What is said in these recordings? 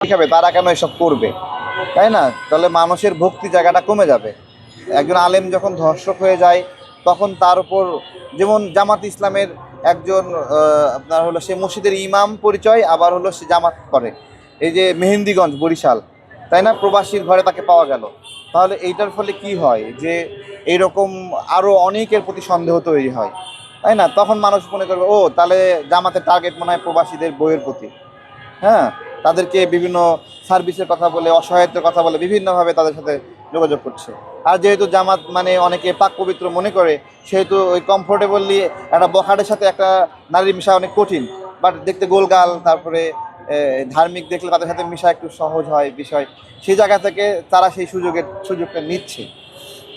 শিখাবে তারা কেন এসব করবে, তাই না? তাহলে মানুষের ভক্তি জায়গাটা কমে যাবে। একজন আলেম যখন ধর্ষক হয়ে যায় তখন তার উপর, যেমন জামাত ইসলামের একজন আপনার হলো সে মসজিদের ইমাম পরিচয়, আবার হলো সে জামাত করে, এই যে মেহেন্দিগঞ্জ বরিশাল, তাই না? প্রবাসীর ঘরে তাকে পাওয়া গেল। তাহলে এইটার ফলে কি হয় যে এইরকম আরও অনেকের প্রতি সন্দেহ তৈরি হয়, তাই না? তখন মানুষ মনে করবে ও তাহলে জামাতের টার্গেট মনে হয় প্রবাসীদের বইয়ের প্রতি। হ্যাঁ, তাদেরকে বিভিন্ন সার্ভিসের কথা বলে, অসহায়তার কথা বলে, বিভিন্নভাবে তাদের সাথে যোগাযোগ করছে। আর যেহেতু জামাত মানে অনেকে পাক পবিত্র মনে করে, সেহেতু ওই কমফোর্টেবলি একটা বখাটের সাথে একটা নারীর মিশা অনেক কঠিন, বাট দেখতে গোলগাল, তারপরে ধার্মিক দেখলে তাদের সাথে মিশা একটু সহজ হয় বিষয়। সেই জায়গা থেকে তারা সেই সুযোগটা নিচ্ছে।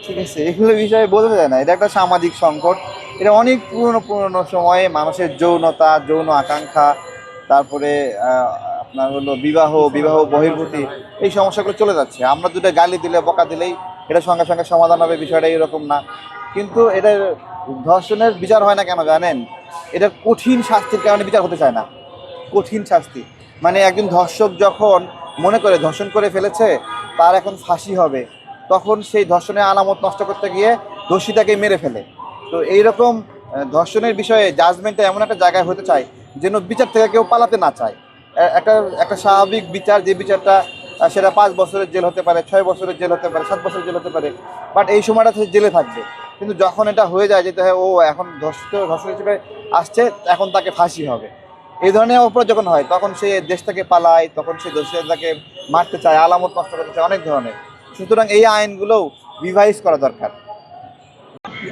ঠিক আছে, এগুলো বিষয়ে বোঝা যায় না, এটা একটা সামাজিক সংকট। এটা অনেক পুরনো পুরনো সময়ে মানুষের যৌনতা, যৌন আকাঙ্ক্ষা, তারপরে আপনার হলো বিবাহ বহির্ভূতি, এই সমস্যাগুলো চলে যাচ্ছে। আমরা দুটো গালি দিলে, বকা দিলেই এটা সঙ্গে সঙ্গে সমাধান হবে, বিষয়টা এরকম না। কিন্তু এটার ধর্ষণের বিচার হয় না কেন জানেন? এটার কঠিন শাস্তির কারণে বিচার হতে চায় না। কঠিন শাস্তি মানে একজন ধর্ষক যখন মনে করে ধর্ষণ করে ফেলেছে, তার এখন ফাঁসি হবে, তখন সেই ধর্ষণের আলামত নষ্ট করতে গিয়ে দোষীটাকে মেরে ফেলে। তো এইরকম ধর্ষণের বিষয়ে জাজমেন্টটা এমন একটা জায়গায় হতে চায় যেন বিচার থেকে কেউ পালাতে না চায়। একটা একটা স্বাভাবিক বিচার, যে বিচারটা সেটা 5 বছরের জেল হতে পারে, 6 বছরের জেল হতে পারে, 7 বছরের জেল হতে পারে, বাট এই সময়টা সে জেলে থাকবে। কিন্তু যখন এটা হয়ে যায় যেতে হয় ও এখন ধর্ষণ হিসেবে আসছে, এখন তাকে ফাঁসি হবে, এই ধরনের অপরাধ যখন হয় তখন সে দেশ থেকে পালায়, তখন সে দোষীটাকে মারতে চায়, আলামত নষ্ট করতে চায়, অনেক ধরনের। সুতরাং এই আইনগুলোও রিভাইজ করা দরকার।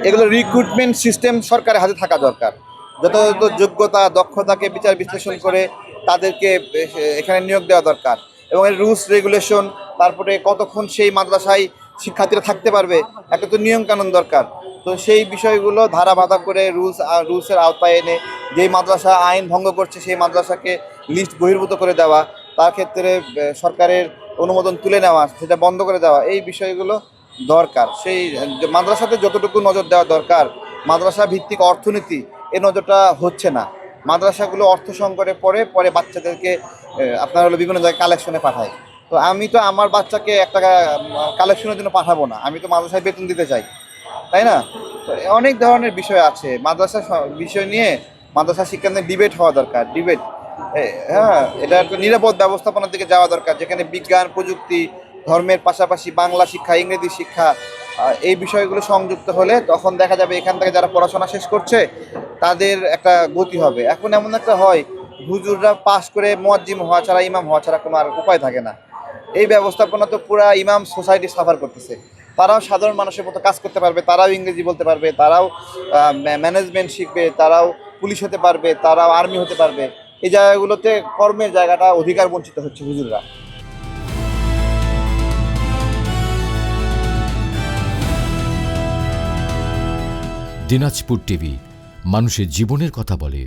এগুলো রিক্রুটমেন্ট সিস্টেম সরকারের হাতে থাকা দরকার। যথাযথ যোগ্যতা, দক্ষতাকে বিচার বিশ্লেষণ করে তাদেরকে এখানে নিয়োগ দেওয়া দরকার। এবং এর রুলস রেগুলেশন, তারপরে কতক্ষণ সেই মাদ্রাসায় শিক্ষার্থীরা থাকতে পারবে, একটা তো নিয়মকানুন দরকার। তো সেই বিষয়গুলো ধারা বাঁধা করে রুলসের আওতায় এনে যেই মাদ্রাসা আইন ভঙ্গ করছে সেই মাদ্রাসাকে লিস্ট বহির্ভূত করে দেওয়া, তার ক্ষেত্রে সরকারের অনুমোদন তুলে নেওয়া, সেটা বন্ধ করে দেওয়া, এই বিষয়গুলো দরকার। সেই মাদ্রাসাতে যতটুকু নজর দেওয়া দরকার, মাদ্রাসা ভিত্তিক অর্থনীতি, এ নজরটা হচ্ছে না। মাদ্রাসাগুলো অর্থ সংকটে পড়ে পরে বাচ্চাদেরকে আপনার হলো বিভিন্ন জায়গায় কালেকশনে পাঠায়। তো আমি তো আমার বাচ্চাকে 1 টাকা কালেকশনের জন্য পাঠাবো না, আমি তো মাদ্রাসায় বেতন দিতে চাই, তাই না? তো অনেক ধরনের বিষয় আছে মাদ্রাসা বিষয় নিয়ে, মাদ্রাসা শিক্ষা নিয়ে ডিবেট হওয়া দরকার, ডিবেট। হ্যাঁ, এটা একটা নিরাপদ ব্যবস্থাপনার দিকে যাওয়া দরকার, যেখানে বিজ্ঞান, প্রযুক্তি, ধর্মের পাশাপাশি বাংলা শিক্ষা, ইংরেজি শিক্ষা, এই বিষয়গুলো সংযুক্ত হলে তখন দেখা যাবে এখান থেকে যারা পড়াশোনা শেষ করছে তাদের একটা গতি হবে। এখন এমন একটা হয়, হুজুররা পাস করে মুয়াজ্জিম হওয়া ছাড়া, ইমাম হওয়া ছাড়া কোনো আর উপায় থাকে না। এই ব্যবস্থাপনা তো পুরা ইমাম সোসাইটি সাফার করতেছে। তারাও সাধারণ মানুষের মতো কাজ করতে পারবে, তারাও ইংরেজি বলতে পারবে, তারাও ম্যানেজমেন্ট শিখবে, তারাও পুলিশ হতে পারবে, তারাও আর্মি হতে পারবে। এই জায়গাগুলোতে কর্মের জায়গাটা অধিকার বঞ্চিত হচ্ছে হুজুররা। দিনাজপুর টিভি, মানুষের জীবনের কথা বলে।